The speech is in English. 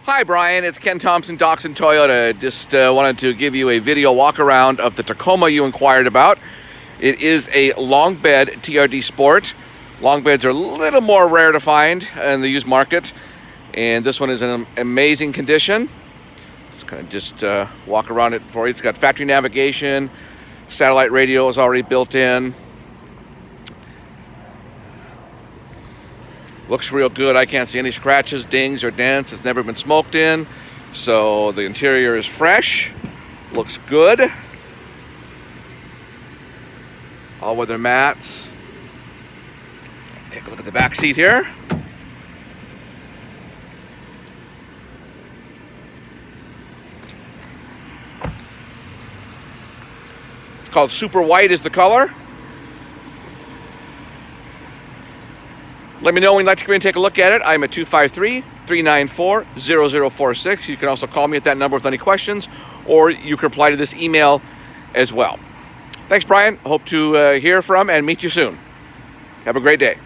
Hi Brian, it's Ken Thompson, Doxon Toyota. Just wanted to give you a video walk around of the Tacoma you inquired about. It is a long bed TRD Sport. Long beds are a little more rare to find in the used market, and this one is in amazing condition. Just kind of just walk around it for you. It's got factory navigation, satellite radio is already built in. Looks real good. I can't see any scratches, dings, or dents. It's never been smoked in. So the interior is fresh. Looks good. All weather mats. Take a look at the back seat here. It's called Super White is the color. Let me know when you'd like to come in and take a look at it. I'm at 253-394-0046. You can also call me at that number with any questions, or you can reply to this email as well. Thanks, Brian. Hope to hear from and meet you soon. Have a great day.